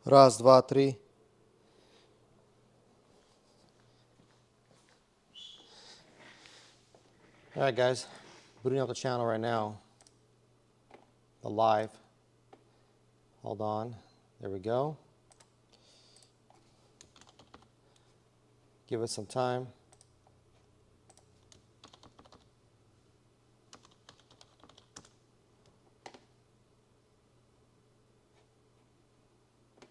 Раз, два, три. All right, guys, booting up the channel right now. The live. Hold on. There we go. Give it some time.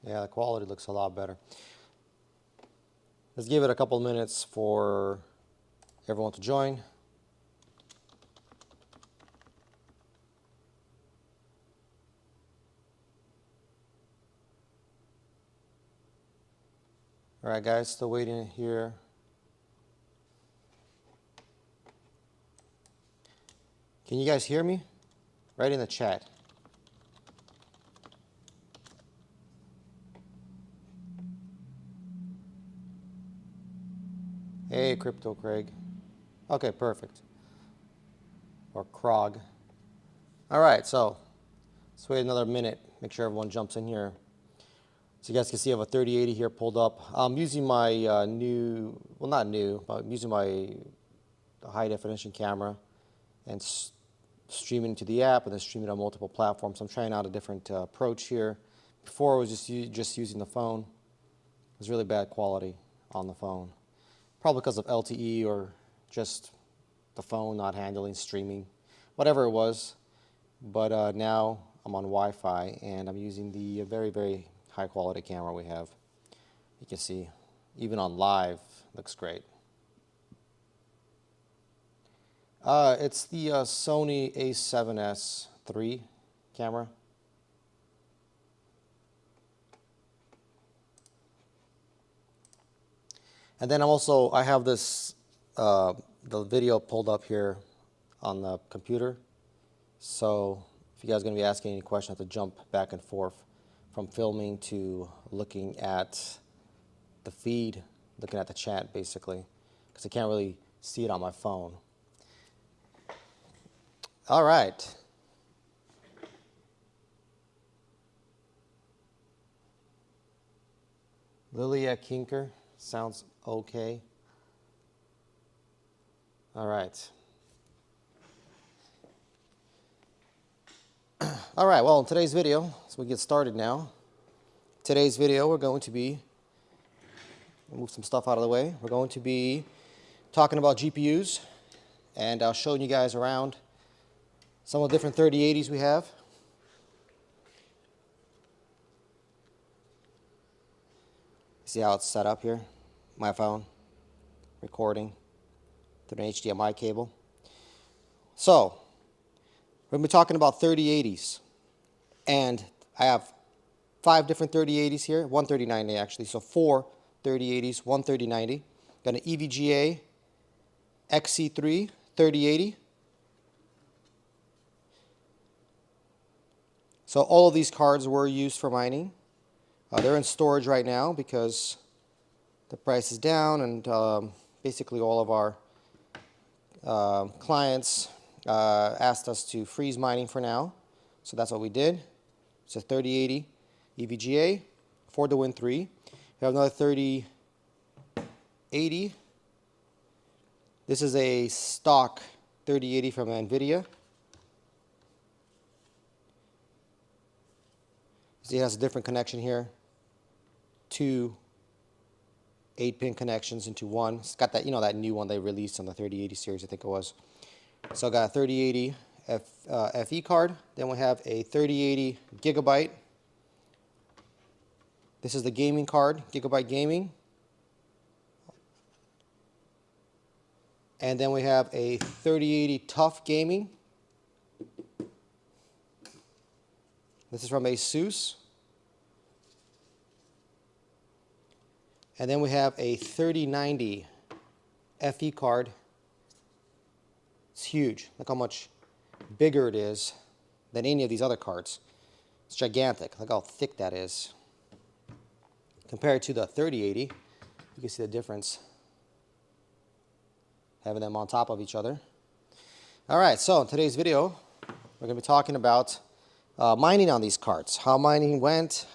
Yeah, the quality looks a lot better. Let's give it a couple minutes for everyone to join. All right, guys, still waiting here. Can you guys hear me? Write in the chat. Hey, Crypto Craig. Okay, perfect. Or Krog. All right, so let's wait another minute. Make sure everyone jumps in here. So you guys can see I have a 3080 here pulled up. I'm using my new, well not new, but I'm using my high definition camera and streaming to the app and then streaming on multiple platforms. So I'm trying out a different approach here. Before I was just using the phone. It was really bad quality on the phone. Probably because of LTE or just the phone not handling streaming, whatever it was. But now I'm on Wi-Fi and I'm using the very, very high quality camera we have. You can see, even on live, looks great. It's the Sony A7S III camera. And then I have this, the video pulled up here on the computer. So if you guys are going to be asking any questions, I have to jump back and forth from filming to looking at the feed, looking at the chat basically, because I can't really see it on my phone. All right. Lilia Kinker, sounds okay. All right. All right, well, in today's video, so we get started now. Today's video, we're going to be, move some stuff out of the way. We're going to be talking about GPUs and showing you guys around some of the different 3080s we have. See how it's set up here? My phone, recording through an HDMI cable. So, we're going to be talking about 3080s. And I have 5 different 3080s here, one 3090 actually, so 4 3080s, one 3090. Got an EVGA XC3 3080. So all of these cards were used for mining. They're in storage right now because the price is down and basically all of our clients asked us to freeze mining for now. So that's what we did. It's a 3080 EVGA for the Win 3. We have another 3080. This is a stock 3080 from NVIDIA. See, it has a different connection here. 2 8-pin connections into one. It's got that, you know, that new one they released on the 3080 series, I think it was. So I got a 3080 FE card. Then we have a 3080 Gigabyte. This is the gaming card, Gigabyte Gaming. And then we have a 3080 TUF Gaming. This is from Asus. And then we have a 3090 FE card. It's huge. Look how much bigger it is than any of these other cards. It's gigantic. Look how thick that is. Compared to the 3080, you can see the difference. Having them on top of each other. All right, so in today's video, we're going to be talking about mining on these cards. How mining went,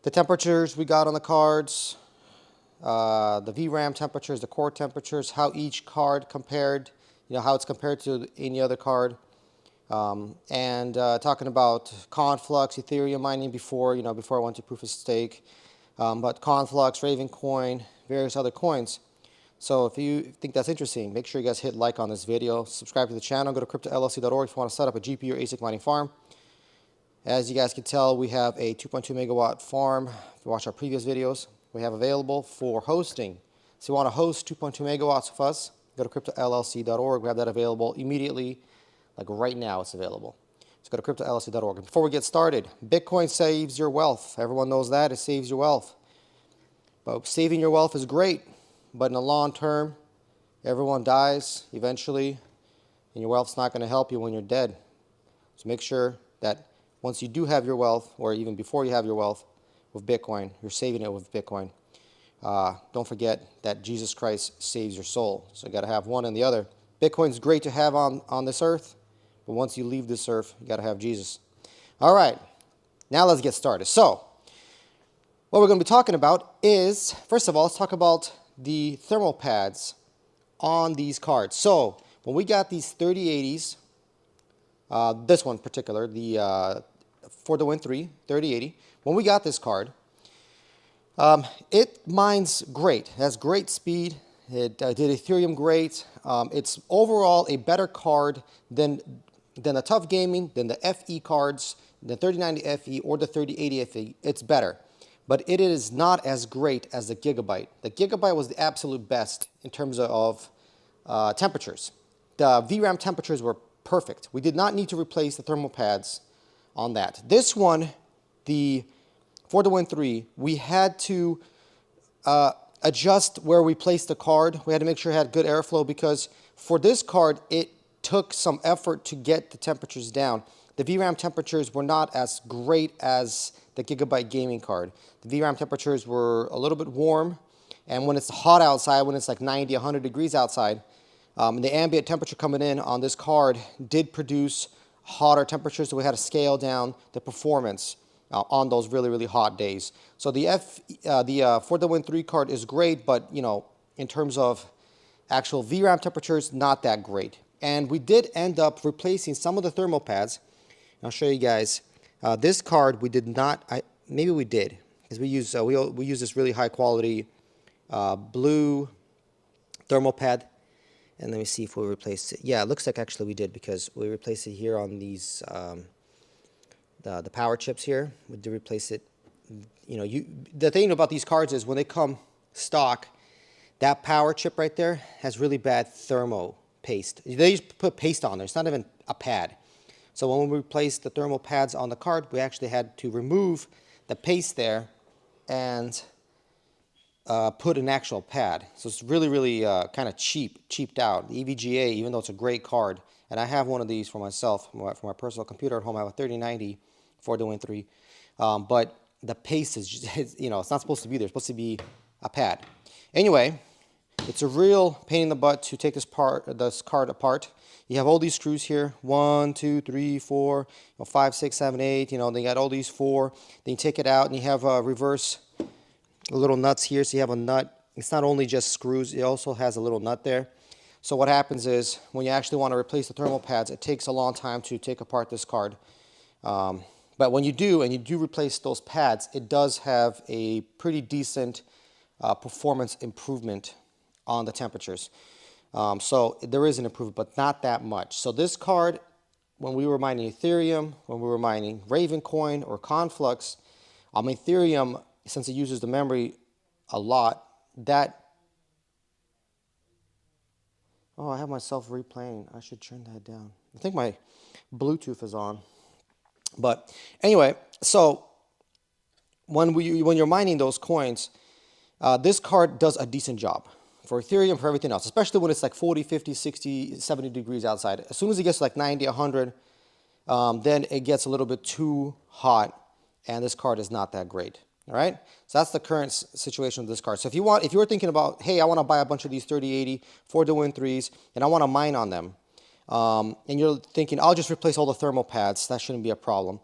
The temperatures we got on the cards, the VRAM temperatures, the core temperatures, how each card compared, how it's compared to any other card. And talking about Conflux, Ethereum mining before I went to proof of stake. But Conflux, Ravencoin, various other coins. So if you think that's interesting, make sure you guys hit like on this video, subscribe to the channel, go to cryptollc.org if you want to set up a GPU or ASIC mining farm. As you guys can tell, we have a 2.2 megawatt farm. If you watch our previous videos, we have available for hosting. So you want to host 2.2 megawatts with us, go to cryptollc.org. We have that available immediately, like right now it's available. So go to cryptollc.org. Before we get started, Bitcoin saves your wealth. Everyone knows that, it saves your wealth. But saving your wealth is great, but in the long term, everyone dies eventually, and your wealth's not going to help you when you're dead. So make sure that once you do have your wealth, or even before you have your wealth with Bitcoin, you're saving it with Bitcoin. Don't forget that Jesus Christ saves your soul. So you got to have one and the other. Bitcoin's great to have on this earth, but once you leave this earth, you got to have Jesus. All right, now let's get started. So what we're going to be talking about is, first of all, let's talk about the thermal pads on these cards. So when we got these 3080s, this one in particular, the for the Win 3 3080, when we got this card, it mines great. It has great speed. It did Ethereum great. It's overall a better card than the TUF Gaming, than the FE cards, the 3090 FE or the 3080 FE. It's better. But it is not as great as the Gigabyte. The Gigabyte was the absolute best in terms of temperatures. The VRAM temperatures were perfect. We did not need to replace the thermal pads on that. This one, for the Win 3, we had to adjust where we placed the card. We had to make sure it had good airflow because for this card, it took some effort to get the temperatures down. The VRAM temperatures were not as great as the Gigabyte gaming card. The VRAM temperatures were a little bit warm, and when it's hot outside, when it's like 90, 100 degrees outside, the ambient temperature coming in on this card did produce hotter temperatures, so we had to scale down the performance on those really, really hot days. So the for the Win 3 card is great, but in terms of actual VRAM temperatures, not that great. And we did end up replacing some of the thermal pads. I'll show you guys. This card we did not. Maybe we did, because we use this really high quality blue thermal pad. And let me see if we replaced it. Yeah, it looks like actually we did, because we replaced it here on these the power chips here. We did replace it. The thing about these cards is when they come stock, that power chip right there has really bad thermo paste. They just put paste on there. It's not even a pad. So when we replaced the thermal pads on the card, we actually had to remove the paste there and put an actual pad. So it's really, really kind of cheaped out. The EVGA, even though it's a great card, and I have one of these for myself, for my personal computer at home. I have a 3090 for the Win 3. But the paste is just, it's not supposed to be there. It's supposed to be a pad. Anyway, it's a real pain in the butt to take this card apart. You have all these screws here, 1, 2, 3, 4, 5, 6, 7, 8. They got all these 4. Then you take it out and you have a reverse little nuts here. So you have a nut. It's not only just screws, it also has a little nut there. So what happens is when you actually want to replace the thermal pads, it takes a long time to take apart this card. But when you do, and you do replace those pads, it does have a pretty decent performance improvement on the temperatures. So there is an improvement, but not that much. So this card, when we were mining Ethereum, when we were mining Ravencoin or Conflux, Ethereum, since it uses the memory a lot, oh, I have myself replaying. I should turn that down. I think my Bluetooth is on. But anyway, so when you're mining those coins, this card does a decent job for Ethereum, for everything else, especially when it's like 40, 50, 60, 70 degrees outside. As soon as it gets to like 90, 100, then it gets a little bit too hot, and this card is not that great. All right, so that's the current situation with this card. So if you're thinking about, hey, I want to buy a bunch of these 3080 for the Win 3s, and I want to mine on them, and you're thinking, I'll just replace all the thermal pads, that shouldn't be a problem.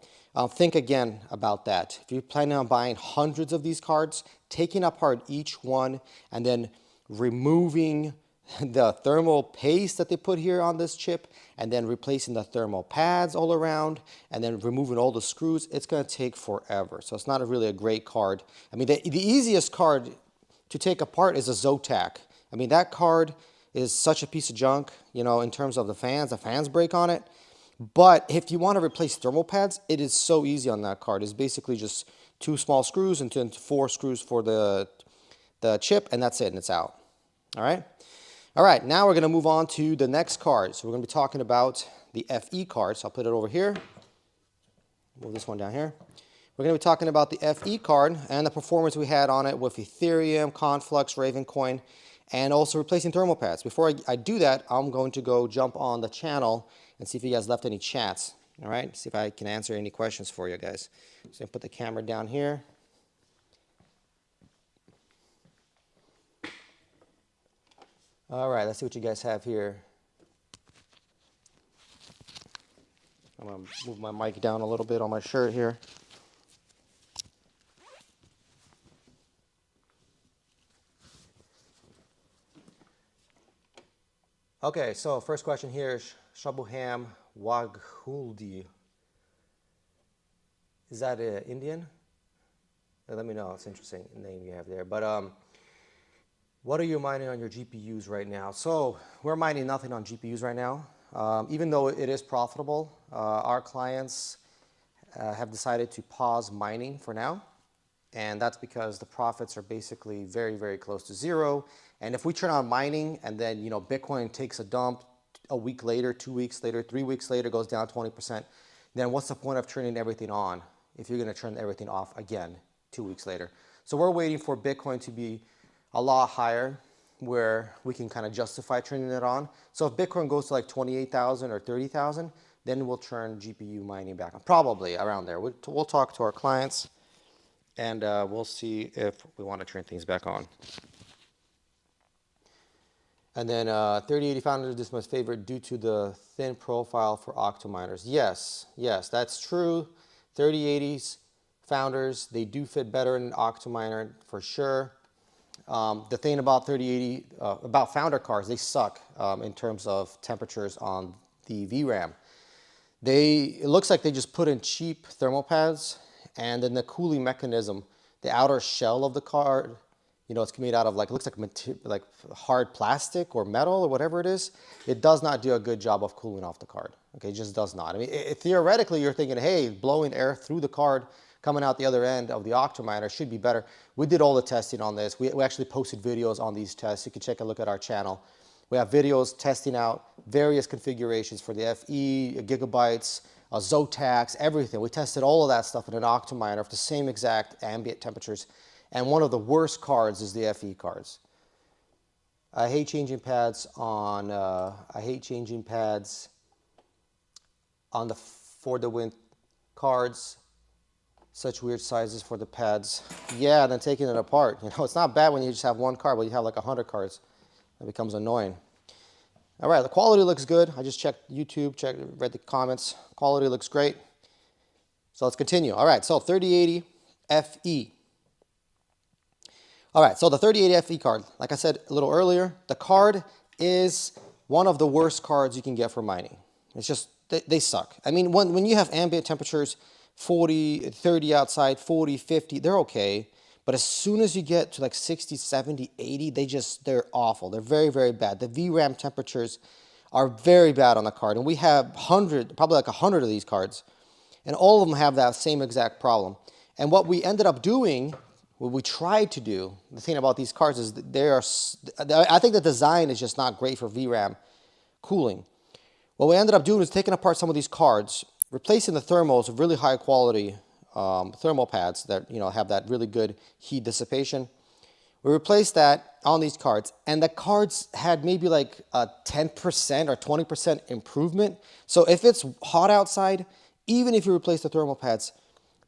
think again about that. If you're planning on buying hundreds of these cards, taking apart each one and then removing the thermal paste that they put here on this chip and then replacing the thermal pads all around and then removing all the screws, it's going to take forever. So it's not really a great card. I mean, the easiest card to take apart is a Zotac. I mean, that card is such a piece of junk, you know, in terms of the fans break on it. But if you want to replace thermal pads, it is so easy on that card. It's basically just 2 small screws and 4 screws for the chip, and that's it, and it's out. All right? All right, now we're going to move on to the next card. So we're going to be talking about the FE card. So I'll put it over here. Move this one down here. We're going to be talking about the FE card and the performance we had on it with Ethereum, Conflux, Ravencoin, and also replacing thermal pads. Before I do that, I'm going to go jump on the channel and see if you guys left any chats. All right, see if I can answer any questions for you guys. So I put the camera down here. All right, let's see what you guys have here. I'm going to move my mic down a little bit on my shirt here. Okay, so first question here is Shabuham Waghuldi. Is that Indian? Let me know. It's an interesting name you have there. But what are you mining on your GPUs right now? So we're mining nothing on GPUs right now. Even though it is profitable, our clients have decided to pause mining for now. And that's because the profits are basically very, very close to zero. And if we turn on mining and then, you know, Bitcoin takes a dump a week later, 2 weeks later, 3 weeks later, goes down 20%, then what's the point of turning everything on if you're going to turn everything off again 2 weeks later? So we're waiting for Bitcoin to be a lot higher where we can kind of justify turning it on. So if Bitcoin goes to like 28,000 or 30,000, then we'll turn GPU mining back on, probably around there. We'll talk to our clients and we'll see if we want to turn things back on. And then 3080 Founders, this is my favorite due to the thin profile for octominers. Yes, that's true. 3080s Founders, they do fit better in an octominer for sure. The thing about 3080, about Founder cards, they suck in terms of temperatures on the VRAM. It looks like they just put in cheap thermal pads, and then the cooling mechanism, the outer shell of the card, you know, it's made out of like, it looks like hard plastic or metal or whatever it is. It does not do a good job of cooling off the card. Okay, it just does not. I mean, theoretically, you're thinking, hey, blowing air through the card coming out the other end of the octominer should be better. We did all the testing on this. We actually posted videos on these tests. You can check a look at our channel. We have videos testing out various configurations for the FE, Gigabytes, Zotacs, everything. We tested all of that stuff in an octominer for the same exact ambient temperatures. And one of the worst cards is the FE cards. I hate changing pads on for the Win cards. Such weird sizes for the pads. Yeah, and then taking it apart. You know, it's not bad when you just have one card, but you have like 100 cards. It becomes annoying. All right, the quality looks good. I just checked YouTube, read the comments. Quality looks great. So let's continue. All right, so 3080 FE. All right, so the 3080 FE card, like I said a little earlier, the card is one of the worst cards you can get for mining. It's just, they suck. I mean, when you have ambient temperatures, 40, 30 outside, 40, 50, they're okay. But as soon as you get to like 60, 70, 80, they're awful. They're very, very bad. The VRAM temperatures are very bad on the card. And we have probably like 100 of these cards. And all of them have that same exact problem. And what we ended up doing, what we tried to do, the thing about these cards is I think the design is just not great for VRAM cooling. What we ended up doing is taking apart some of these cards, replacing the thermals with really high quality thermal pads that, you know, have that really good heat dissipation. We replaced that on these cards, and the cards had maybe like a 10% or 20% improvement. So if it's hot outside, even if you replace the thermal pads,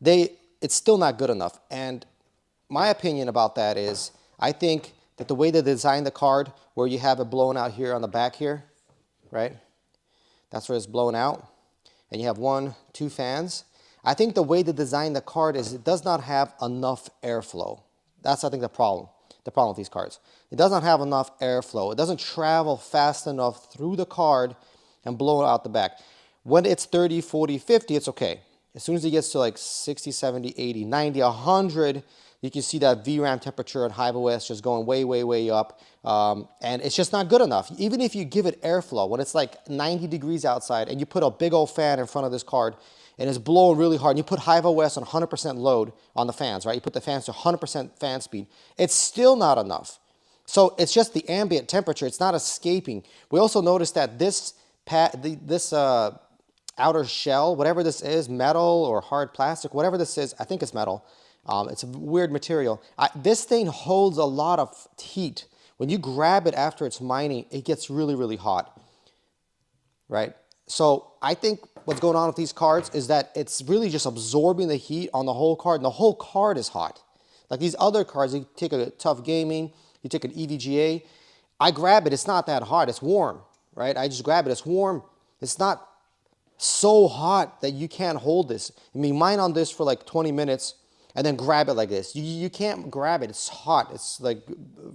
it's still not good enough. And my opinion about that is, I think that the way they designed the card, where you have it blown out here on the back here, right? That's where it's blown out. And you have 1, 2 fans. I think the way they designed the card is it does not have enough airflow. That's, I think, the problem with these cards. It does not have enough airflow. It doesn't travel fast enough through the card and blow it out the back. When it's 30, 40, 50, it's okay. As soon as it gets to like 60, 70, 80, 90, 100, you can see that VRAM temperature at Hiveos just going way, way, way up. And it's just not good enough. Even if you give it airflow, when it's like 90 degrees outside and you put a big old fan in front of this card and it's blowing really hard, and you put Hiveos on 100% load on the fans, right? You put the fans to 100% fan speed. It's still not enough. So it's just the ambient temperature. It's not escaping. We also noticed that this outer shell, whatever this is, metal or hard plastic, whatever this is, I think it's metal. It's a weird material. This thing holds a lot of heat. When you grab it after it's mining, it gets really, really hot, right? So I think what's going on with these cards is that it's really just absorbing the heat on the whole card, and the whole card is hot. Like these other cards, you take a TUF Gaming, you take an EVGA, I grab it, it's not that hot, it's warm, right? I just grab it, it's warm. It's not so hot that you can't hold this. I mean, mine on this for like 20 minutes and then grab it like this. You can't grab it, it's hot. It's like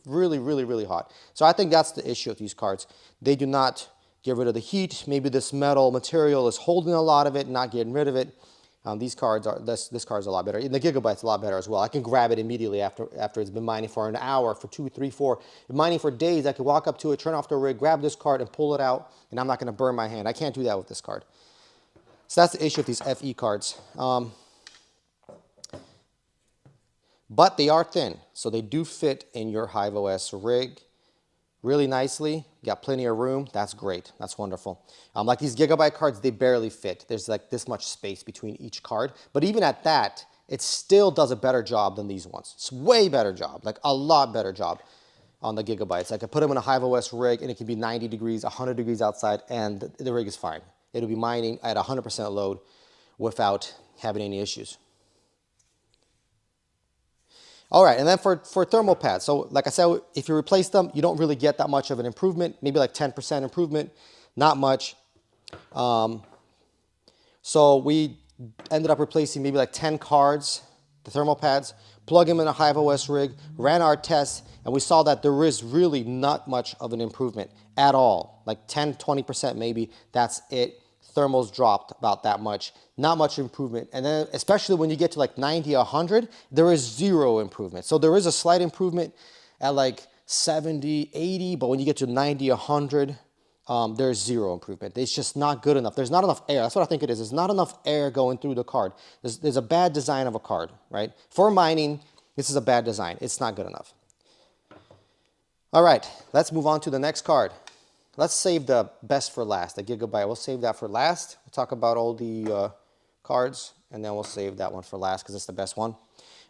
really, really, really hot. So I think that's the issue with these cards. They do not get rid of the heat. Maybe this metal material is holding a lot of it, not getting rid of it. These cards are, this card's a lot better. And the Gigabyte's a lot better as well. I can grab it immediately after it's been mining for an hour, for 2, 3, 4. Mining for days, I could walk up to it, turn off the rig, grab this card and pull it out, and I'm not gonna burn my hand. I can't do that with this card. So that's the issue with these FE cards. But they are thin, so they do fit in your Hiveos rig really nicely. You got plenty of room. That's great. That's wonderful. Like these Gigabyte cards, they barely fit. There's like this much space between each card. But even at that, it still does a better job than these ones. It's way better job, like a lot better job on the Gigabytes. I could put them in a Hiveos rig and it can be 90 degrees, 100 degrees outside, and the rig is fine. It'll be mining at 100% load without having any issues. All right, and then for thermal pads, so like I said, if you replace them, you don't really get that much of an improvement, maybe like 10% improvement, not much. So we ended up replacing maybe like 10 cards, the thermal pads, plug them in a Hiveos rig, ran our tests, and we saw that there is really not much of an improvement at all, like 10, 20% maybe, that's it. Thermals dropped about that much, not much improvement. And then especially when you get to like 90, 100, there is zero improvement. So there is a slight improvement at like 70, 80, but when you get to 90, 100, there's zero improvement. It's just not good enough. There's not enough air. That's what I think it is. There's not enough air going through the card. There's a bad design of a card, right? For mining, this is a bad design. It's not good enough. All right, let's move on to the next card. Let's save the best for last, the Gigabyte. We'll save that for last. We'll talk about all the cards, and then we'll save that one for last because it's the best one.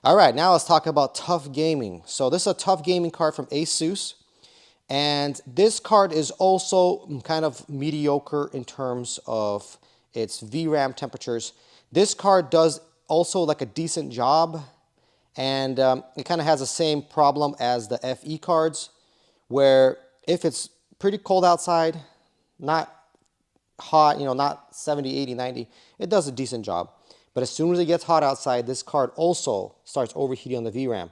All right, now let's talk about TUF Gaming. So this is a TUF Gaming card from Asus, and this card is also kind of mediocre in terms of its VRAM temperatures. This card does also like a decent job, and it kind of has the same problem as the FE cards, where if it's pretty cold outside, not hot, you know, not 70, 80, 90, it does a decent job. But as soon as it gets hot outside, this card also starts overheating on the VRAM.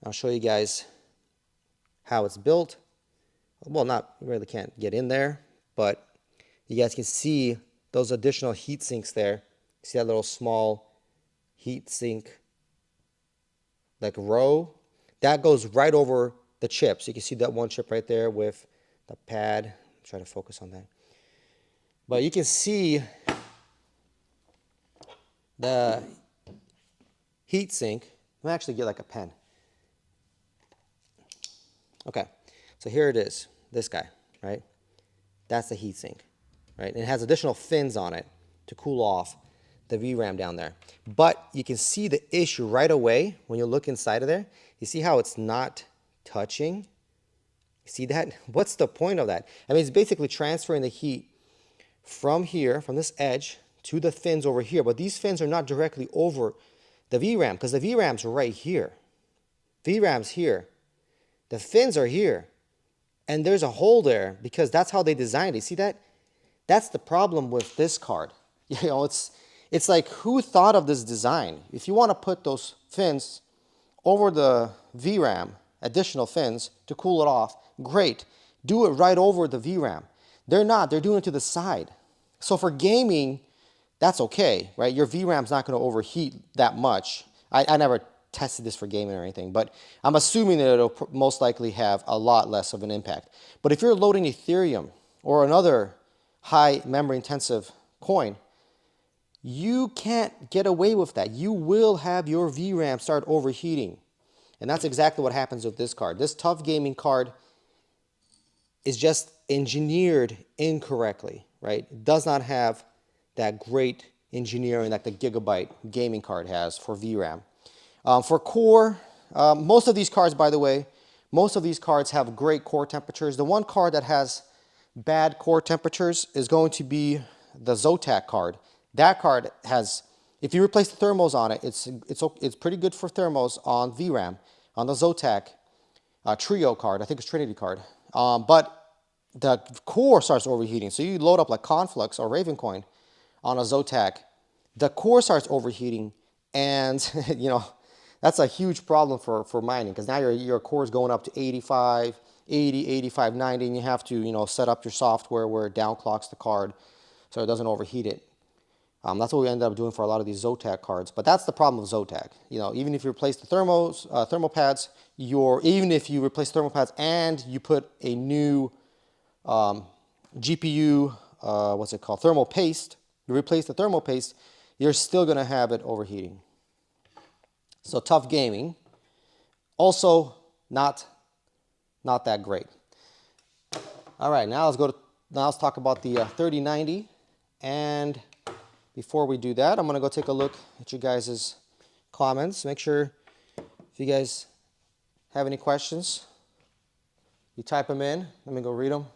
I'll show you guys how it's built. Well, you really can't get in there, but you guys can see those additional heat sinks there. See that little small heat sink like row? That goes right over the chips. You can see that one chip right there with the pad. Try to focus on that. But you can see the heat sink. Let me actually get like a pen. Okay, so here it is, this guy, right? That's the heat sink, right? And it has additional fins on it to cool off the VRAM down there. But you can see the issue right away when you look inside of there. You see how it's not touching? See that? What's the point of that? I mean, it's basically transferring the heat from here, from this edge, to the fins over here. But these fins are not directly over the VRAM because the VRAM's right here. VRAM's here. The fins are here. And there's a hole there because that's how they designed it. See that? That's the problem with this card. You know, It's like, who thought of this design? If you want to put those fins over the VRAM, additional fins to cool it off, great. Do it right over the VRAM. They're not, they're doing it to the side. So for gaming, that's okay, right? Your VRAM's not going to overheat that much. I never tested this for gaming or anything, but I'm assuming that it'll most likely have a lot less of an impact. But if you're loading Ethereum or another high memory intensive coin, you can't get away with that. You will have your VRAM start overheating. And that's exactly what happens with this card. This TUF gaming card is just engineered incorrectly, right? It does not have that great engineering that the Gigabyte gaming card has for VRAM. For core, most of these cards, by the way, most of these cards have great core temperatures. The one card that has bad core temperatures is going to be the Zotac card. That card has, if you replace the thermals on it, it's pretty good for thermals on VRAM. On the Zotac Trio card, I think it's Trinity card, but the core starts overheating. So you load up like Conflux or Ravencoin on a Zotac, the core starts overheating, and you know, that's a huge problem for mining, because now your core is going up to 85, 80, 85, 90, and you have to, you know, set up your software where it downclocks the card so it doesn't overheat it. That's what we ended up doing for a lot of these Zotac cards. But that's the problem with Zotac. You know, even if you replace the thermal pads, even if you replace thermal pads and you put a new GPU, what's it called, thermal paste, you replace the thermal paste, you're still going to have it overheating. So TUF gaming, also not that great. All right, now let's talk about the 3090. And before we do that, I'm going to go take a look at you guys' comments. Make sure if you guys have any questions, you type them in. Let me go read them.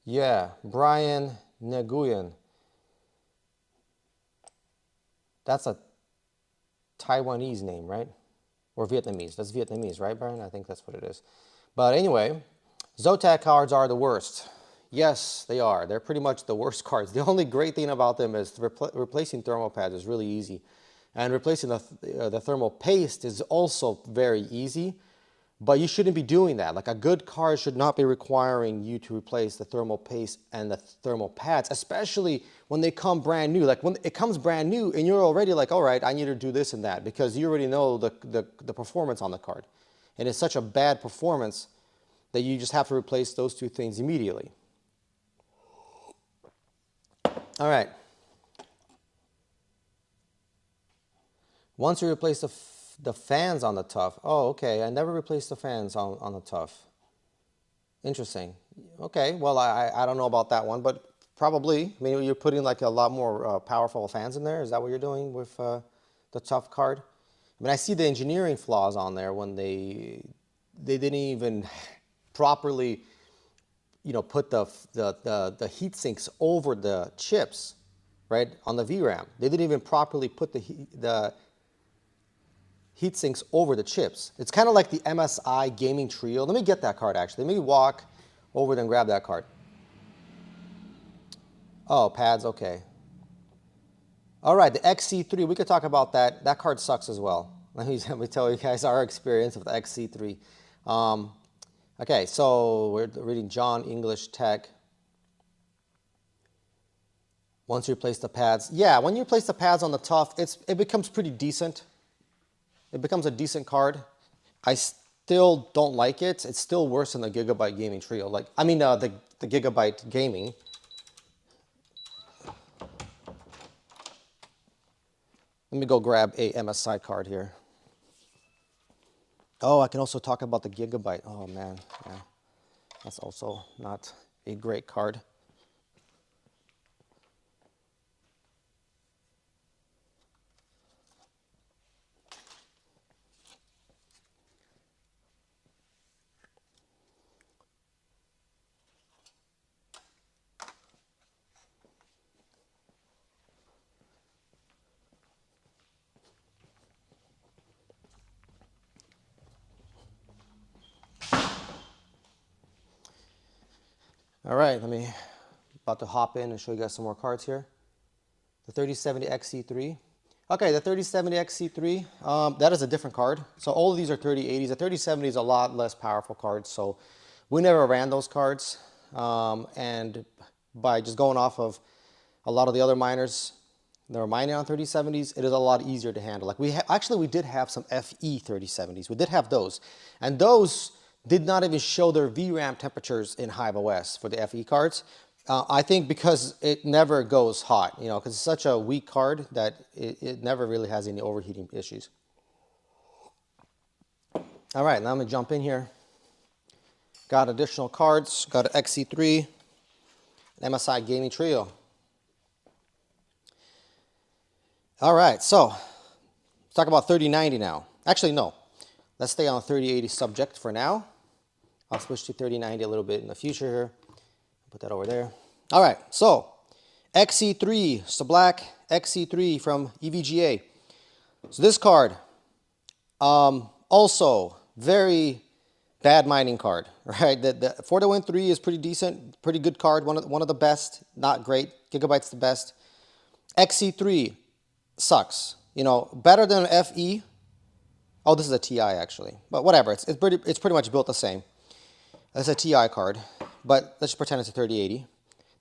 Yeah, Brian Nguyen. That's a Taiwanese name, right? Or Vietnamese. That's Vietnamese, right, Brian? I think that's what it is. But anyway, Zotac cards are the worst. Yes, they are. They're pretty much the worst cards. The only great thing about them is replacing thermal pads is really easy. And replacing the thermal paste is also very easy. But you shouldn't be doing that. Like, a good card should not be requiring you to replace the thermal paste and the thermal pads, especially when they come brand new. Like, when it comes brand new and you're already like, all right, I need to do this and that, because you already know the performance on the card. And it's such a bad performance that you just have to replace those two things immediately. All right. Once you replace the fans on the TUF. Oh, okay. I never replaced the fans on the TUF. Interesting. Okay. Well, I don't know about that one, but probably. I mean, you're putting like a lot more powerful fans in there. Is that what you're doing with the TUF card? I mean, I see the engineering flaws on there when they didn't even properly, you know, put the heat sinks over the chips, right, on the VRAM. They didn't even properly put the heat sinks over the chips. It's kind of like the MSI Gaming Trio. Let me get that card, actually. Let me walk over there and grab that card. Oh, pads, okay. All right, the XC3, we could talk about that. That card sucks as well. Let me tell you guys our experience with the XC3. Okay, so we're reading John English Tech. Once you replace the pads. Yeah, when you replace the pads on the TUF, it becomes pretty decent. It becomes a decent card. I still don't like it. It's still worse than the Gigabyte Gaming Trio. Like, I mean, the Gigabyte Gaming. Let me go grab a MSI card here. Oh, I can also talk about the Gigabyte. Oh, man. Yeah. That's also not a great card. All right, about to hop in and show you guys some more cards here. The 3070 XC3. Okay, the 3070 XC3, that is a different card. So all of these are 3080s. The 3070 is a lot less powerful card, so we never ran those cards. And by just going off of a lot of the other miners that are mining on 3070s, it is a lot easier to handle. Like we did have some FE 3070s. We did have those, and those did not even show their VRAM temperatures in Hiveos for the FE cards. I think because it never goes hot, you know, because it's such a weak card that it never really has any overheating issues. All right, now I'm gonna jump in here. Got additional cards, got an XC3, an MSI Gaming Trio. All right, so let's talk about 3090 now. Actually, no, let's stay on 3080 subject for now. I'll switch to 3090 a little bit in the future here. Put that over there. All right, so XC3, it's the black XC3 from EVGA. So this card, also very bad mining card, right? The 4013 is pretty decent, pretty good card, one of the best, not great. Gigabyte's the best. XC3 sucks, you know, better than FE. Oh, this is a TI actually, but whatever. It's pretty much built the same. It's a TI card, but let's just pretend it's a 3080.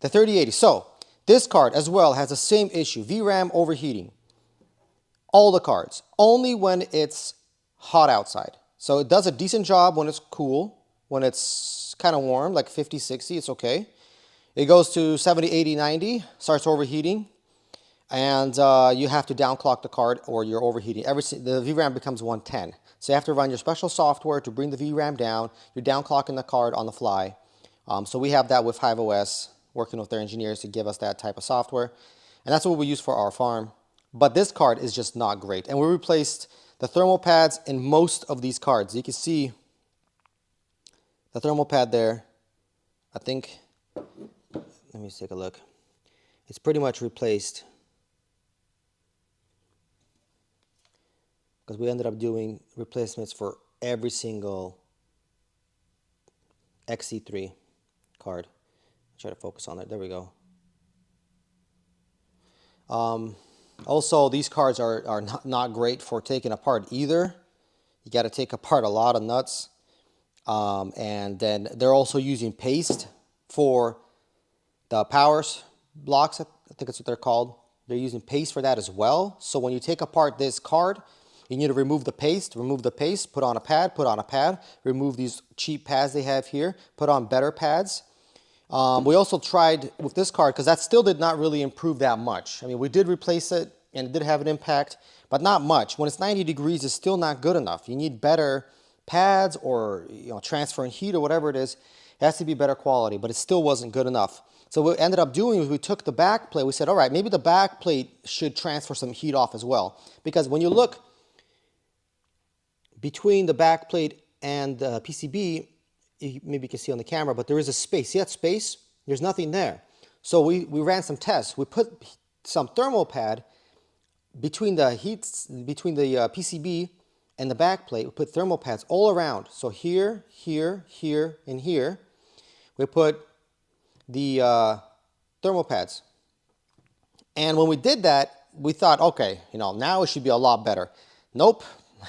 The 3080. So this card as well has the same issue: VRAM overheating. All the cards, only when it's hot outside. So it does a decent job when it's cool. When it's kind of warm, like 50, 60, it's okay. It goes to 70, 80, 90, starts overheating, and you have to downclock the card or you're overheating. The VRAM becomes 110. So you have to run your special software to bring the VRAM down. You're downclocking the card on the fly. So we have that with Hiveos, working with their engineers to give us that type of software. And that's what we use for our farm. But this card is just not great. And we replaced the thermal pads in most of these cards. You can see the thermal pad there. I think, let me take a look. It's pretty much replaced, because we ended up doing replacements for every single XC3 card. Try to focus on it. There we go. Also, these cards are not great for taking apart either. You got to take apart a lot of nuts. And then they're also using paste for the power blocks. I think that's what they're called. They're using paste for that as well. So when you take apart this card, you need to remove the paste, put on a pad, remove these cheap pads they have here, put on better pads. We also tried with this card, because that still did not really improve that much. I mean, we did replace it and it did have an impact, but not much. When it's 90 degrees, it's still not good enough. You need better pads, or transferring heat or whatever it is. It has to be better quality, but it still wasn't good enough. So what we ended up doing was we took the back plate. We said, all right, maybe the back plate should transfer some heat off as well. Because when you look between the back plate and the PCB, maybe you can see on the camera, but there is a space. See that space? There's nothing there. So we ran some tests. We put some thermal pad between the PCB and the back plate. We put thermal pads all around. So here, here, here, and here. We put the thermal pads. And when we did that, we thought, okay, now it should be a lot better. Nope,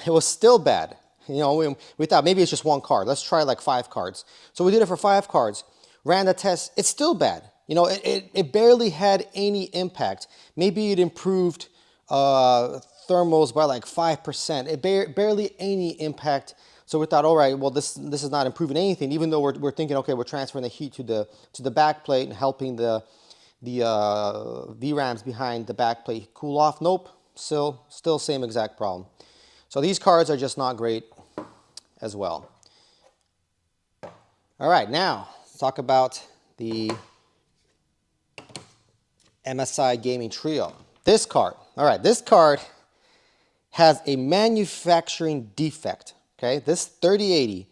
it was still bad. We thought maybe it's just one card. Let's try like 5 cards. So we did it for 5 cards. Ran the test. It's still bad. It barely had any impact. Maybe it improved thermals by like 5%. It barely any impact. So we thought, all right, well, this is not improving anything. Even though we're thinking, okay, we're transferring the heat to the back plate and helping the VRAMs behind the back plate cool off. Nope, still same exact problem. So these cards are just not great as well. All right, now let's talk about the MSI Gaming Trio. This card, all right, this card has a manufacturing defect, okay? This 3080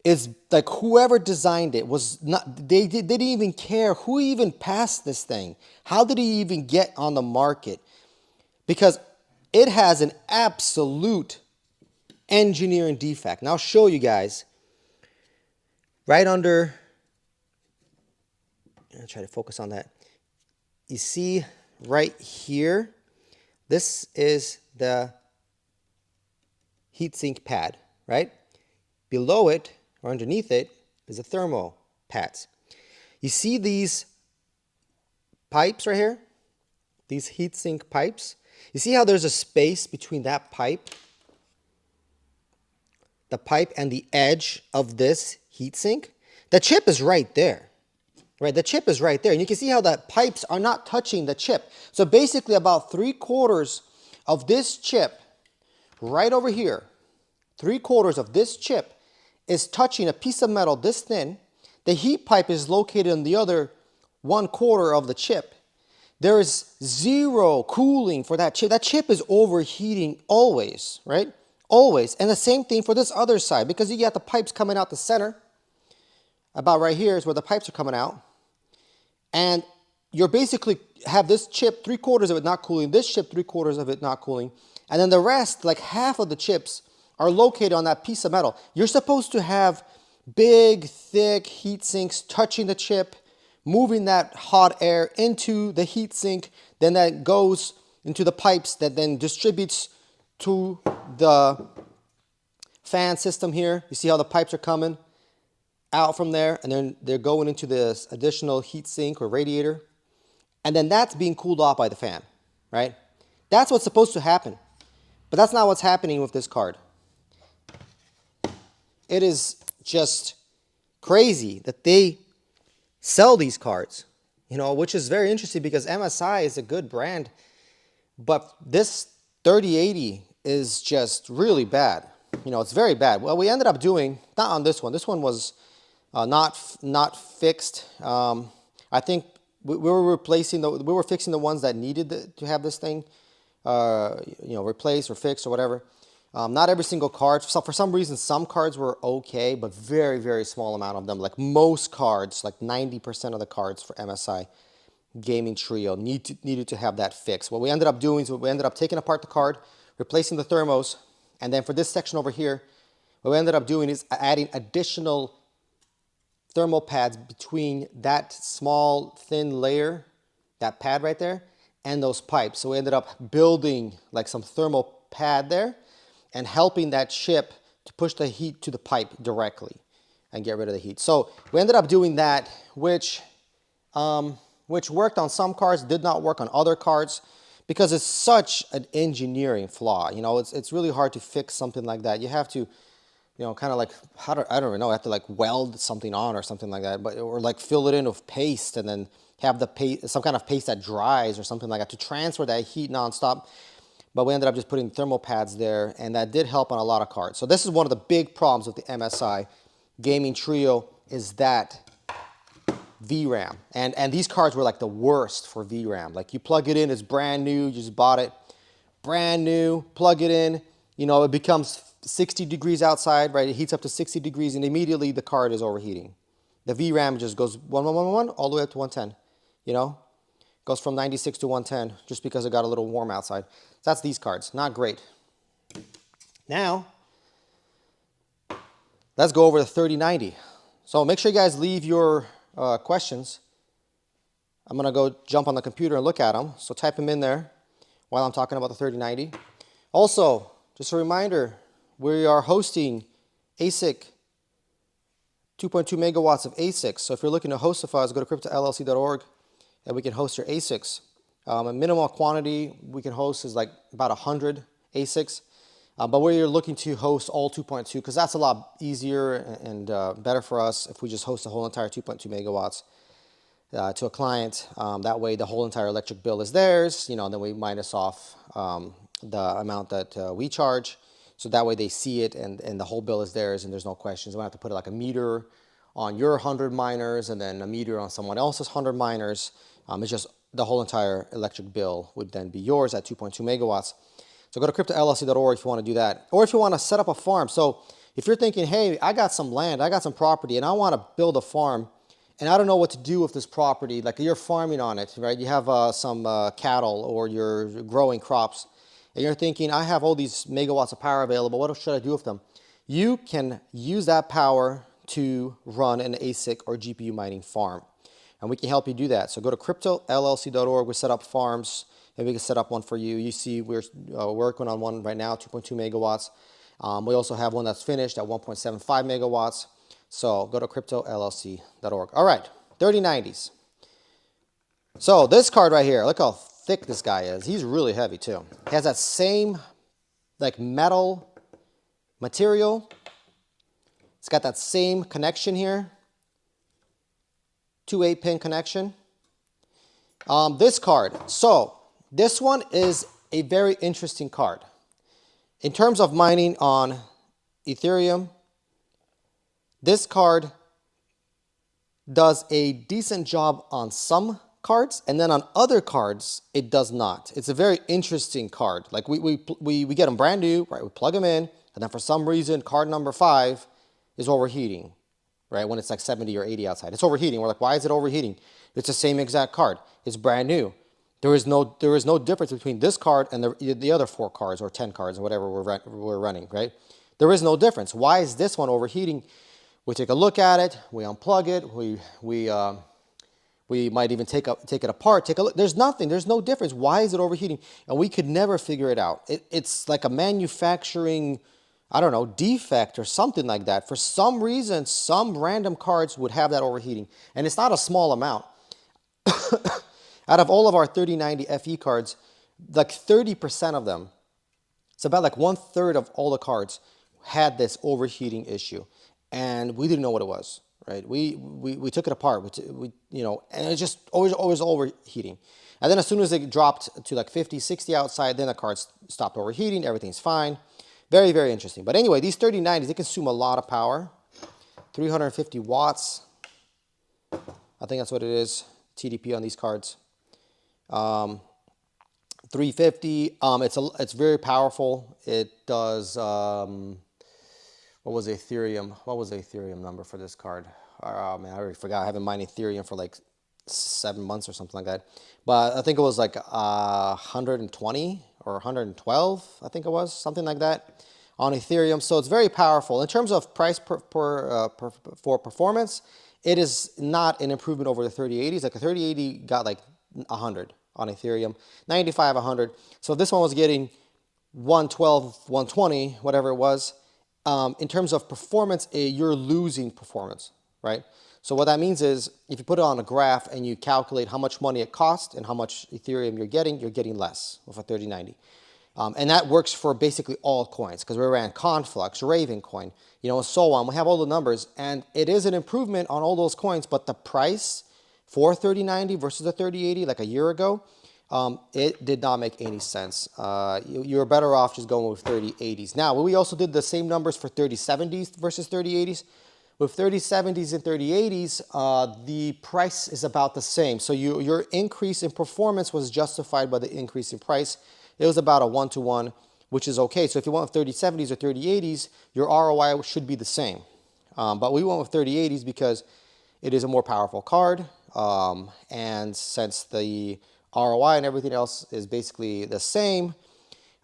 is like, whoever designed it was not, they didn't even care who even passed this thing. How did it even get on the market? Because it has an absolute engineering defect. And I'll show you guys right under I'll try to focus on that. You see right here, this is the heatsink pad, right? Below it, or underneath it, is the thermal pads. You see these pipes right here? These heatsink pipes? You see how there's a space between that pipe, the pipe and the edge of this heatsink? The chip is right there, right? The chip is right there. And you can see how the pipes are not touching the chip. So basically about 3/4 of this chip right over here, 3/4 of this chip is touching a piece of metal this thin. The heat pipe is located on the other 1/4 of the chip. There is zero cooling for that chip. That chip is overheating always, right? Always. And the same thing for this other side, because you got the pipes coming out the center. About right here is where the pipes are coming out. And you're basically have this chip, 3/4 of it not cooling, this chip, 3/4 of it not cooling. And then the rest, like half of the chips, are located on that piece of metal. You're supposed to have big, thick heat sinks touching the chip, moving that hot air into the heat sink, then that goes into the pipes that then distributes to the fan system here. You see how the pipes are coming out from there, and then they're going into this additional heat sink or radiator. And then that's being cooled off by the fan, right? That's what's supposed to happen. But that's not what's happening with this card. It is just crazy that they sell these cards, you know, which is very interesting because MSI is a good brand, but this 3080 is just really bad. You know, it's very bad. Well, we ended up doing, not on this one. This one was not fixed. I think we were fixing the ones that needed to have this thing, you know, replaced or fixed or whatever. Not every single card. So for some reason, some cards were okay, but very, very small amount of them. Like most cards, like 90% of the cards for MSI Gaming Trio needed to have that fixed. What we ended up doing is we ended up taking apart the card, replacing the thermos, and then for this section over here, what we ended up doing is adding additional thermal pads between that small thin layer, that pad right there, and those pipes. So we ended up building like some thermal pad there and helping that chip to push the heat to the pipe directly and get rid of the heat. So we ended up doing that, which worked on some cards, did not work on other cards, because it's such an engineering flaw. You know, it's really hard to fix something like that. You have to, you know, kind of like, I don't even know, have to like weld something on or something like that, or like fill it in with paste and then have the paste, some kind of paste that dries or something like that to transfer that heat nonstop. But we ended up just putting thermal pads there, and that did help on a lot of cards. So this is one of the big problems with the MSI Gaming Trio, is that VRAM. And these cards were like the worst for VRAM. Like you plug it in, it's brand new, you just bought it, brand new, plug it in, you know, it becomes 60 degrees outside, right? It heats up to 60 degrees and immediately the card is overheating. The VRAM just goes 1111 all the way up to 110, you know? Goes from 96 to 110 just because it got a little warm outside. So that's these cards, not great. Now, let's go over the 3090. So make sure you guys leave your questions. I'm gonna go jump on the computer and look at them. So type them in there while I'm talking about the 3090. Also, just a reminder, we are hosting ASIC 2.2 megawatts of ASICs. So if you're looking to host with us, go to cryptollc.org and we can host your ASICs. A minimal quantity we can host is like about 100 ASICs. But we're looking to host all 2.2 because that's a lot easier and better for us if we just host the whole entire 2.2 megawatts to a client. That way the whole entire electric bill is theirs, you know, then we minus off the amount that we charge. So that way they see it and the whole bill is theirs and there's no questions. We don't have to put like a meter on your 100 miners and then a meter on someone else's 100 miners. It's just the whole entire electric bill would then be yours at 2.2 megawatts. So go to cryptollc.org if you want to do that. Or if you want to set up a farm. So if you're thinking, hey, I got some land, I got some property, and I want to build a farm, and I don't know what to do with this property, like you're farming on it, right? You have some cattle or you're growing crops, and you're thinking, I have all these megawatts of power available, what should I do with them? You can use that power to run an ASIC or GPU mining farm. and we can help you do that. So go to cryptollc.org. We set up farms, and we can set up one for you. You see we're working on one right now, 2.2 megawatts. We also have one that's finished at 1.75 megawatts. So go to cryptollc.org. All right, 3090s. So this card right here, look how thick this guy is. He's really heavy too. He has that same like metal material. It's got that same connection here. 2 8-pin connection. This card. So this one is a very interesting card. In terms of mining on Ethereum, this card does a decent job on some cards, and then on other cards, it does not. It's a very interesting card. Like we get them brand new, right? We plug them in, and then for some reason, card number 5 is overheating, right? When it's like 70 or 80 outside. It's overheating. We're like, why is it overheating? It's the same exact card. It's brand new. There is no difference between this card and the other 4 cards or 10 cards or whatever we're running, right? There is no difference. Why is this one overheating? We take a look at it. We unplug it. We might even take it apart. Take a look. There's nothing. There's no difference. Why is it overheating? And we could never figure it out. It's like a manufacturing, I don't know, defect or something like that. For some reason, some random cards would have that overheating, and it's not a small amount. Out of all of our 3090 FE cards, like 30% of them, it's about like 1/3 of all the cards had this overheating issue, and we didn't know what it was, right? We took it apart, you know, and it's just always overheating. And then as soon as it dropped to like 50, 60 outside, then the cards stopped overheating, everything's fine. Very, very interesting. But anyway, these 3090s, they consume a lot of power, 350 watts. I think that's what it is, TDP on these cards. 350. It's very powerful. It does. What was Ethereum? What was the Ethereum number for this card? Oh man, I already forgot. I haven't mined Ethereum for like 7 months or something like that. But I think it was like 120 or 112. I think it was something like that on Ethereum. So it's very powerful in terms of price for performance. It is not an improvement over the 3080s. Like the 3080 got like 100 on Ethereum, 95, 100. So this one was getting 112, 120, whatever it was. In terms of performance, you're losing performance, right? So what that means is if you put it on a graph and you calculate how much money it costs and how much Ethereum you're getting less with a 3090. And that works for basically all coins because we ran Conflux, Ravencoin, you know, and so on. We have all the numbers, and it is an improvement on all those coins, but the price for 3090 versus the 3080 like a year ago, it did not make any sense. You're better off just going with 3080s. Now, we also did the same numbers for 3070s versus 3080s. With 3070s and 3080s, the price is about the same. So your increase in performance was justified by the increase in price. It was about a 1-to-1, which is okay. So if you went with 3070s or 3080s, your ROI should be the same. But we went with 3080s because it is a more powerful card. And since the ROI and everything else is basically the same,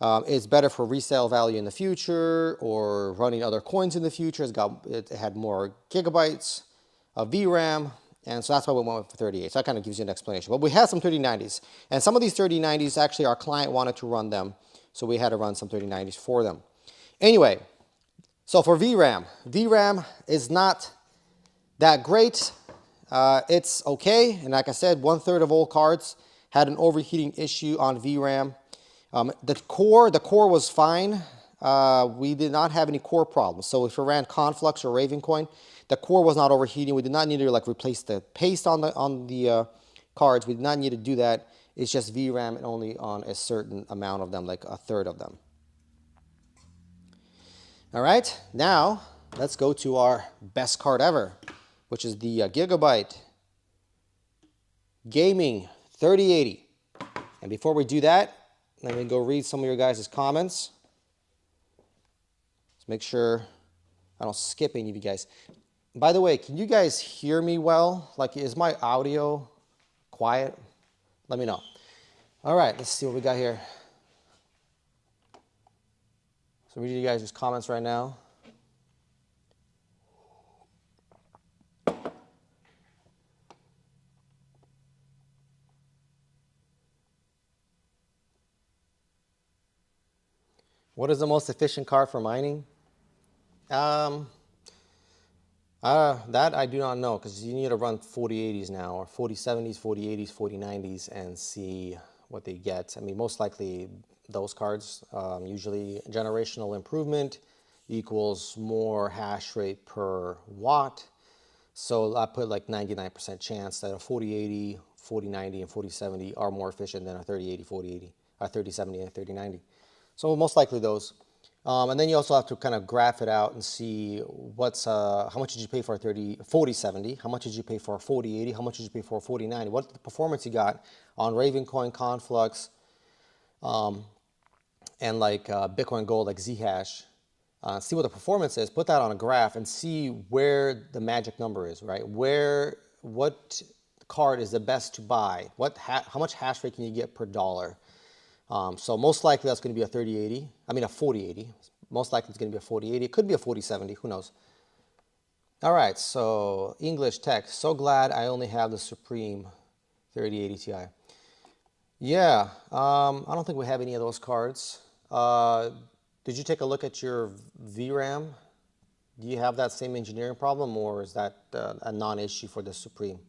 it's better for resale value in the future or running other coins in the future. It had more gigabytes of VRAM, and so that's why we went with 38. So that kind of gives you an explanation. But we had some 3090s, and some of these 3090s, actually our client wanted to run them, so we had to run some 3090s for them. Anyway, so for VRAM is not that great. It's okay, and like I said, 1/3 of all cards had an overheating issue on VRAM. The core was fine. We did not have any core problems. So if we ran Conflux or Ravencoin, the core was not overheating. We did not need to like replace the paste on the cards. We did not need to do that. It's just VRAM and only on a certain amount of them, like 1/3 of them. All right, now let's go to our best card ever, which is the Gigabyte Gaming 3080. And before we do that, let me go read some of your guys' comments. Let's make sure I don't skip any of you guys. By the way, can you guys hear me well? Like, is my audio quiet? Let me know. All right, let's see what we got here. So reading you guys' comments right now. What is the most efficient card for mining? That I do not know, because you need to run 4080s now, or 4070s, 4080s, 4090s, and see what they get. I mean, most likely those cards, usually generational improvement equals more hash rate per watt. So I put like 99% chance that a 4080, 4090, and 4070 are more efficient than a 3080, 4080, a 3070, and a 3090. So most likely those. And then you also have to kind of graph it out and see what's how much did you pay for a 4070, how much did you pay for a 4080, how much did you pay for a 4090, what the performance you got on Ravencoin, Conflux, and like Bitcoin Gold, like Zhash. See what the performance is, put that on a graph and see where the magic number is, right? What card is the best to buy? How much hash rate can you get per dollar? So most likely that's going to be a 3080. I mean a 4080. Most likely it's going to be a 4080. It could be a 4070. Who knows? All right. So English text. So glad I only have the Supreme 3080 Ti. Yeah. I don't think we have any of those cards. Did you take a look at your VRAM? Do you have that same engineering problem, or is that a non-issue for the Supreme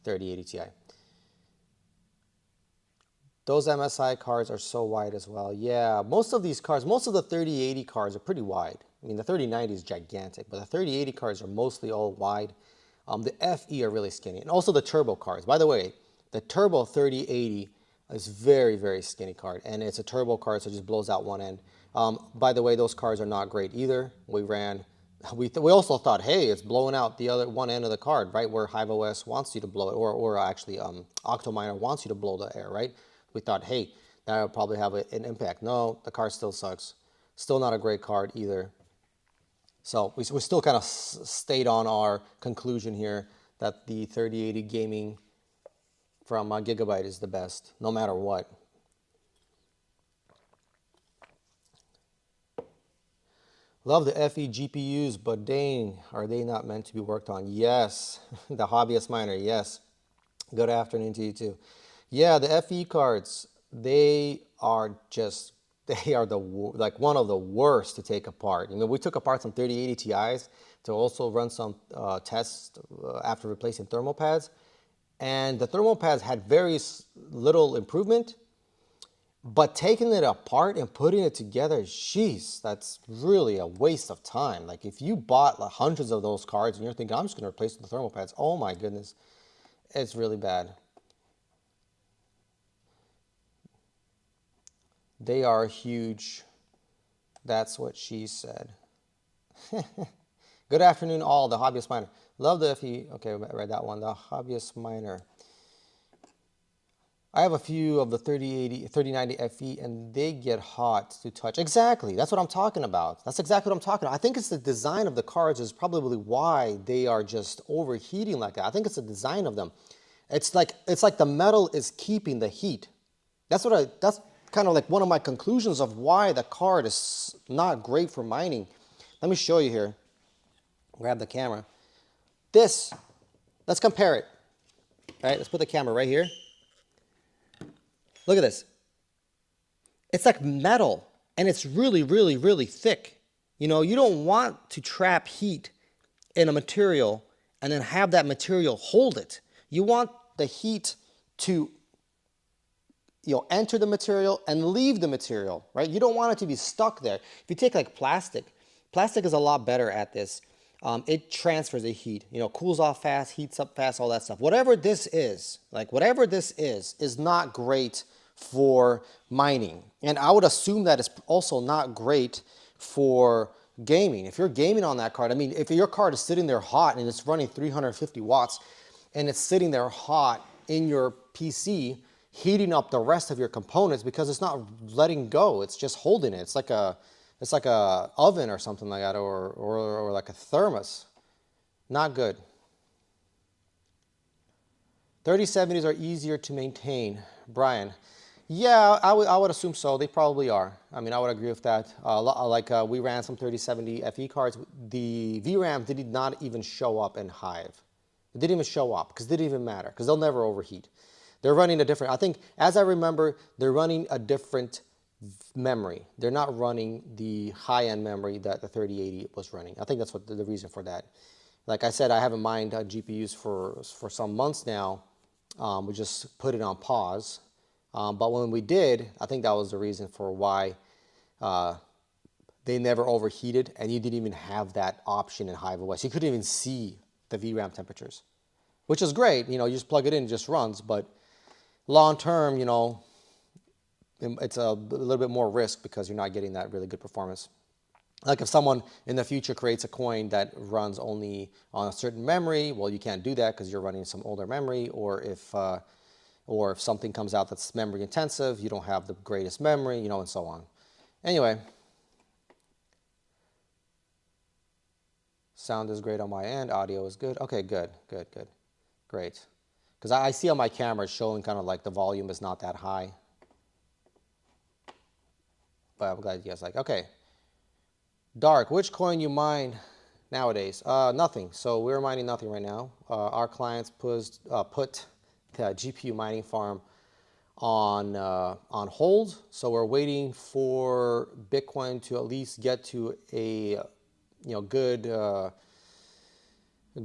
3080 Ti? Those MSI cards are so wide as well. Yeah, most of these cards, most of the 3080 cards are pretty wide. I mean, the 3090 is gigantic, but the 3080 cards are mostly all wide. The FE are really skinny. And also the turbo cards. By the way, the turbo 3080 is very, very skinny card. And it's a turbo card, so it just blows out one end. By the way, those cards are not great either. We also thought, hey, it's blowing out the other one end of the card, right, where Hiveos wants you to blow it, or actually Octominer wants you to blow the air, right? We thought, hey, that would probably have an impact. No, the card still sucks. Still not a great card either. So we still kind of stayed on our conclusion here that the 3080 gaming from Gigabyte is the best, no matter what. Love the FE GPUs, but dang, are they not meant to be worked on? Yes. The hobbyist miner, yes. Good afternoon to you too. Yeah, the FE cards, they are like one of the worst to take apart. You know, we took apart some 3080 Ti's to also run some tests after replacing thermal pads. And the thermal pads had very little improvement, but taking it apart and putting it together, jeez, that's really a waste of time. Like if you bought like hundreds of those cards and you're thinking, I'm just gonna replace the thermal pads, oh my goodness, it's really bad. They are huge. That's what she said. Good afternoon, all. The hobbyist miner. Love the FE. Okay, I read that one. The hobbyist miner. I have a few of the 3090 FE, and they get hot to touch. Exactly. That's what I'm talking about. That's exactly what I'm talking about. I think it's the design of the cards is probably why they are just overheating like that. I think it's the design of them. It's like the metal is keeping the heat. That's kind of like one of my conclusions of why the card is not great for mining. Let me show you here. Grab the camera. Let's compare it. All right, let's put the camera right here. Look at this. It's like metal, and it's really, really, really thick. You know, you don't want to trap heat in a material and then have that material hold it. You want the heat to enter the material and leave the material, right? You don't want it to be stuck there. If you take like plastic is a lot better at this. It transfers the heat, cools off fast, heats up fast, all that stuff. Whatever this is not great for mining. And I would assume that it's also not great for gaming. If you're gaming on that card, I mean, if your card is sitting there hot and it's running 350 watts and it's sitting there hot in your PC, heating up the rest of your components because it's not letting go. It's just holding it. It's like a oven or something like that, or like a thermos. Not good. 3070s are easier to maintain. Brian. Yeah, I would assume so. They probably are. I mean, I would agree with that. We ran some 3070 FE cards. The VRAM did not even show up in Hive. It didn't even show up because it didn't even matter because they'll never overheat. They're running a different, I think, as I remember, they're running a different memory. They're not running the high-end memory that the 3080 was running. I think that's what the reason for that. Like I said, I haven't mined GPUs for some months now. We just put it on pause. But when we did, I think that was the reason for why they never overheated, and you didn't even have that option in Hiveos. You couldn't even see the VRAM temperatures, which is great. You know, you just plug it in, it just runs. But long term, you know, it's a little bit more risk because you're not getting that really good performance. Like if someone in the future creates a coin that runs only on a certain memory, well, you can't do that because you're running some older memory. Or if something comes out that's memory intensive, you don't have the greatest memory, you know, and so on. Anyway, sound is great on my end. Audio is good. Okay, good. Great. Because I see on my camera it's showing kind of like the volume is not that high. But I'm glad you guys like. Okay. Dark, which coin you mine nowadays? Nothing. So we're mining nothing right now. Our clients put the GPU mining farm on hold. So we're waiting for Bitcoin to at least get to a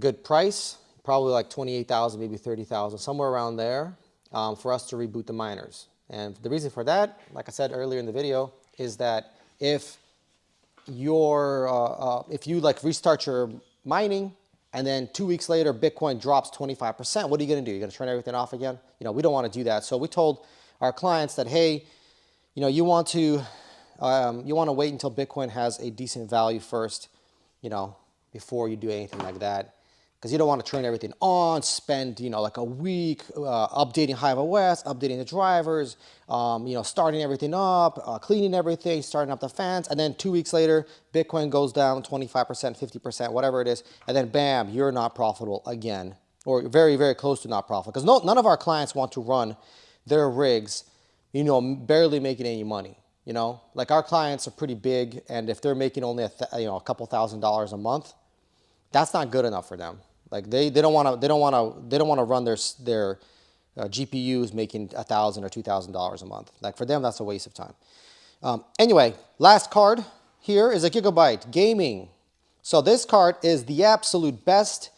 good price, probably like 28,000, maybe 30,000, somewhere around there, for us to reboot the miners. And the reason for that, like I said earlier in the video, is that if you like restart your mining and then 2 weeks later Bitcoin drops 25%, what are you going to do? You're going to turn everything off again? You know, we don't want to do that. So we told our clients that, hey, you know, you want to wait until Bitcoin has a decent value first, you know, before you do anything like that. Because you don't want to turn everything on, spend, you know, like a week updating Hiveos, updating the drivers, you know, starting everything up, cleaning everything, starting up the fans, and then 2 weeks later, Bitcoin goes down 25%, 50%, whatever it is, and then bam, you're not profitable again, or very, very close to not profitable. Because none of our clients want to run their rigs, you know, barely making any money. You know, like our clients are pretty big, and if they're making only a couple $1,000s a month, that's not good enough for them. Like they don't want to run their GPUs making $1,000 or $2,000 a month. Like for them, that's a waste of time. Anyway, last card here is a Gigabyte Gaming. So this card is the absolute best,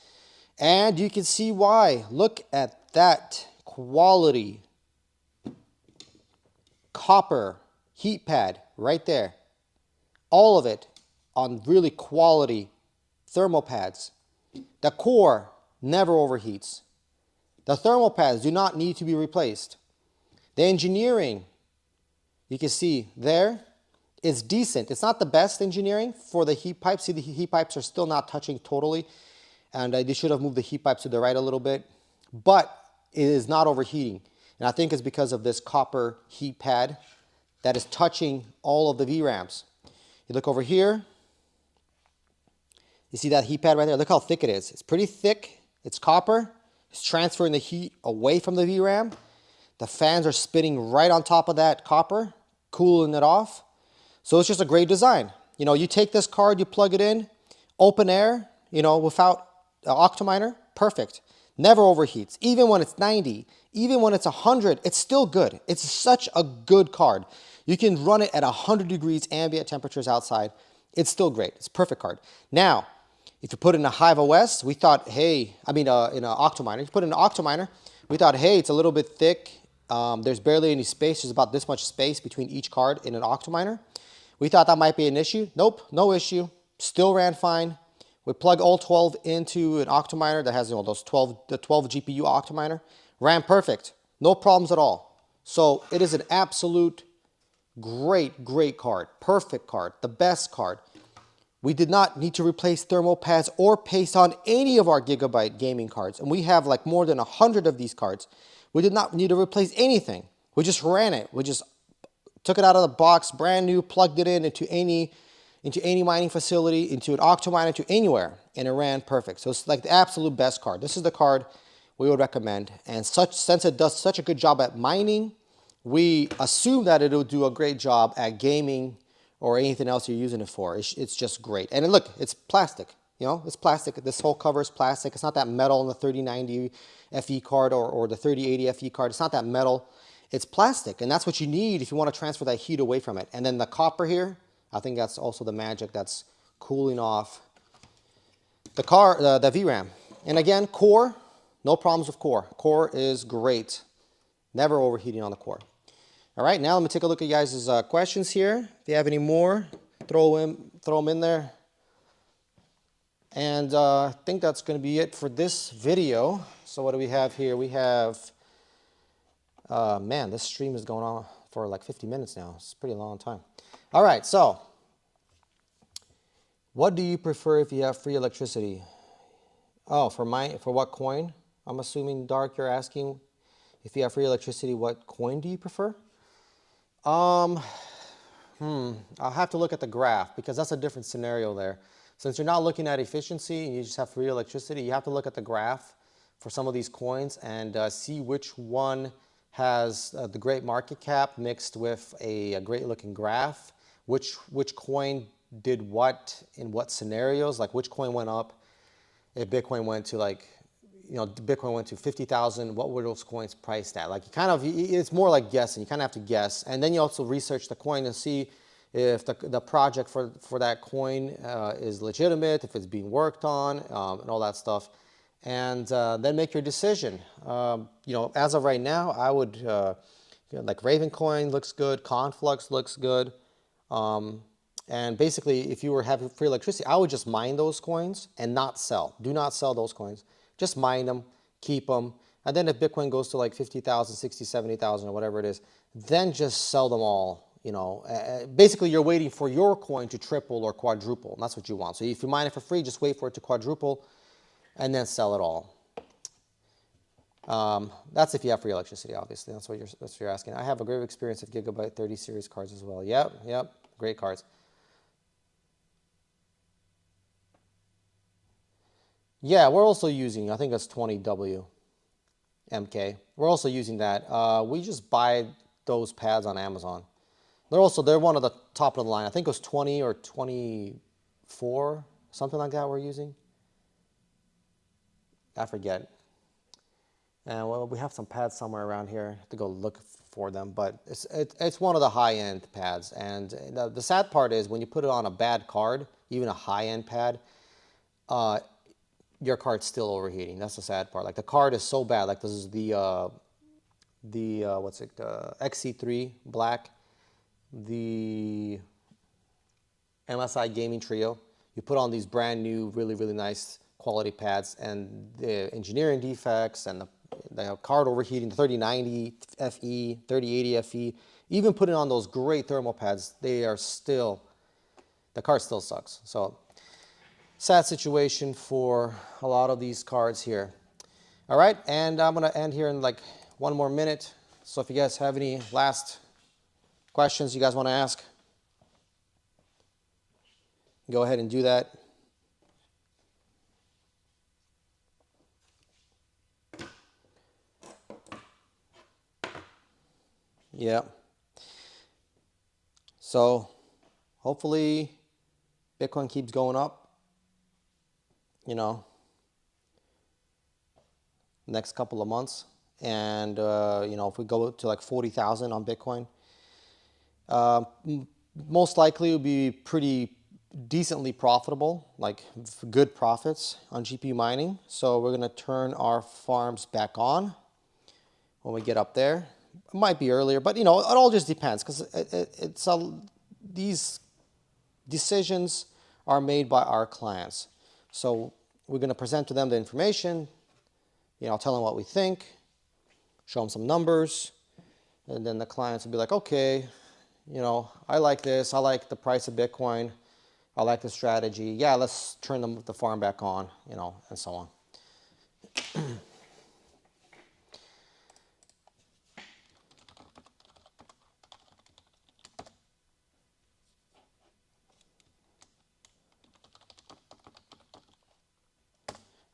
and you can see why. Look at that quality copper heat pad right there. All of it on really quality thermal pads. The core never overheats. The thermal pads do not need to be replaced. The engineering, you can see there, is decent. It's not the best engineering for the heat pipes. See, the heat pipes are still not touching totally, and they should have moved the heat pipes to the right a little bit, but it is not overheating. And I think it's because of this copper heat pad that is touching all of the VRAMs. You look over here, you see that heat pad right there? Look how thick it is. It's pretty thick. It's copper. It's transferring the heat away from the VRAM. The fans are spinning right on top of that copper, cooling it off. So it's just a great design. You know, you take this card, you plug it in, open air, you know, without an octominer, perfect. Never overheats. Even when it's 90, even when it's 100, it's still good. It's such a good card. You can run it at 100 degrees ambient temperatures outside. It's still great. It's a perfect card. Now, if you put in a Hiveos, we thought, hey, in an octominer, if you put in an octominer, we thought, hey, it's a little bit thick. There's barely any space. There's about this much space between each card in an octominer. We thought that might be an issue. Nope, no issue. Still ran fine. We plug all 12 into an octominer that has, you know, the 12 GPU octominer. Ran perfect. No problems at all. So it is an absolute great card. Perfect card. The best card. We did not need to replace thermal pads or paste on any of our Gigabyte gaming cards. And we have like more than 100 of these cards. We did not need to replace anything. We just ran it. We just took it out of the box, brand new, plugged it in into any mining facility, into an octominer, to anywhere, and it ran perfect. So it's like the absolute best card. This is the card we would recommend. And since it does such a good job at mining, we assume that it'll do a great job at gaming or anything else you're using it for. It's just great. And look, it's plastic. You know, it's plastic. This whole cover is plastic. It's not that metal in the 3090 FE card or the 3080 FE card. It's not that metal. It's plastic, and that's what you need if you want to transfer that heat away from it. And then the copper here, I think that's also the magic that's cooling off the VRAM. And again, core, no problems with core. Core is great. Never overheating on the core. All right, now let me take a look at you guys' questions here. If you have any more, throw them in there. And I think that's going to be it for this video. So what do we have here? We have, man, this stream is going on for like 50 minutes now. It's a pretty long time. All right, so what do you prefer if you have free electricity? Oh, for what coin? I'm assuming, Dark, you're asking if you have free electricity, what coin do you prefer? I'll have to look at the graph because that's a different scenario there. Since you're not looking at efficiency and you just have free electricity, you have to look at the graph for some of these coins and see which one has the great market cap mixed with a great looking graph, which coin did what in what scenarios, like which coin went up. If Bitcoin went to like, Bitcoin went to 50,000, what were those coins priced at? Like it's more like guessing. You kind of have to guess. And then you also research the coin and see if the project for that coin is legitimate, if it's being worked on, and all that stuff. And then make your decision. As of right now, I would, like Raven coin looks good, Conflux looks good. And basically, if you were having free electricity, I would just mine those coins and not sell. Do not sell those coins. Just mine them, keep them. And then if Bitcoin goes to like 50,000, 60, 70,000 or whatever it is, then just sell them all. Basically you're waiting for your coin to triple or quadruple. And that's what you want. So if you mine it for free, just wait for it to quadruple and then sell it all. That's if you have free electricity, obviously. That's what you're asking. I have a great experience with Gigabyte 30 series cards as well. Yep, great cards. Yeah, we're also using, I think that's 20W MK. We're also using that. We just buy those pads on Amazon. They're one of the top of the line. I think it was 20 or 24, something like that we're using. I forget. And well, we have some pads somewhere around here to go look for them, but it's one of the high-end pads. And the sad part is when you put it on a bad card, even a high-end pad, your card's still overheating. That's the sad part. Like the card is so bad. Like this is the XC3 black, the MSI Gaming Trio. You put on these brand new, really, really nice quality pads, and the engineering defects and the card overheating, the 3090 FE, 3080 FE, even putting on those great thermal pads, the card still sucks. So sad situation for a lot of these cards here. All right, and I'm gonna end here in like one more minute. So if you guys have any last questions you guys want to ask, go ahead and do that. Yeah. So hopefully Bitcoin keeps going up. Next couple of months, and if we go to like 40,000 on Bitcoin, most likely it will be pretty decently profitable, like good profits on GPU mining. So we're going to turn our farms back on when we get up there. It might be earlier, but it all just depends, because these decisions are made by our clients. So we're going to present to them the information, tell them what we think, show them some numbers, and then the clients will be like, okay, I like this, I like the price of Bitcoin, I like the strategy, yeah, let's turn the farm back on, and so on.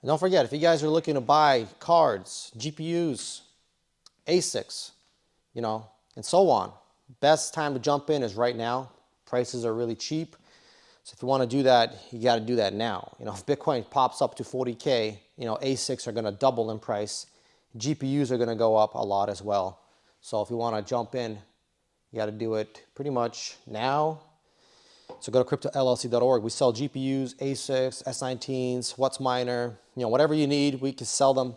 And don't forget, if you guys are looking to buy cards, GPUs, ASICs, and so on, best time to jump in is right now. Prices are really cheap. So if you want to do that, you got to do that now. If Bitcoin pops up to 40K, ASICs are going to double in price. GPUs are going to go up a lot as well. So if you want to jump in, you got to do it pretty much now. So go to cryptollc.org. We sell GPUs, ASICs, S19s, What's Miner, whatever you need, we can sell them.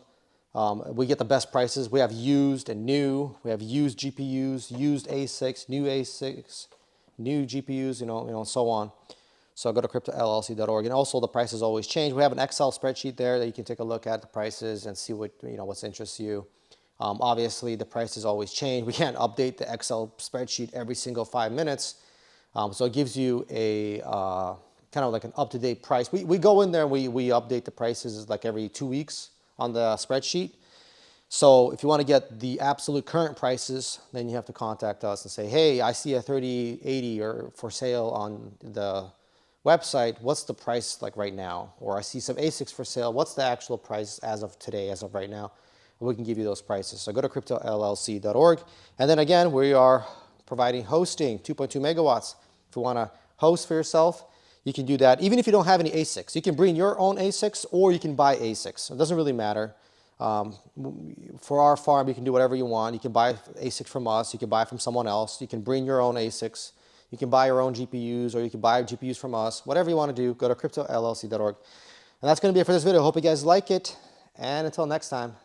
We get the best prices. We have used and new. We have used GPUs, used ASICs, new GPUs, and so on. So go to cryptollc.org. And also the prices always change. We have an Excel spreadsheet there that you can take a look at the prices and see what's interests you. Obviously, the prices always change. We can't update the Excel spreadsheet every single 5 minutes. So it gives you a kind of like an up-to-date price. We go in there and we update the prices like every 2 weeks on the spreadsheet. So if you want to get the absolute current prices, then you have to contact us and say, hey, I see a 3080 or for sale on the website. What's the price like right now? Or I see some ASICs for sale. What's the actual price as of today, as of right now? And we can give you those prices. So go to cryptollc.org. And then again, we are providing hosting, 2.2 megawatts. If you want to host for yourself, you can do that. Even if you don't have any ASICs, you can bring your own ASICs or you can buy ASICs. It doesn't really matter. For our farm, you can do whatever you want. You can buy ASICs from us. You can buy from someone else. You can bring your own ASICs. You can buy your own GPUs, or you can buy GPUs from us. Whatever you want to do, go to cryptollc.org. And that's going to be it for this video. Hope you guys like it. And until next time.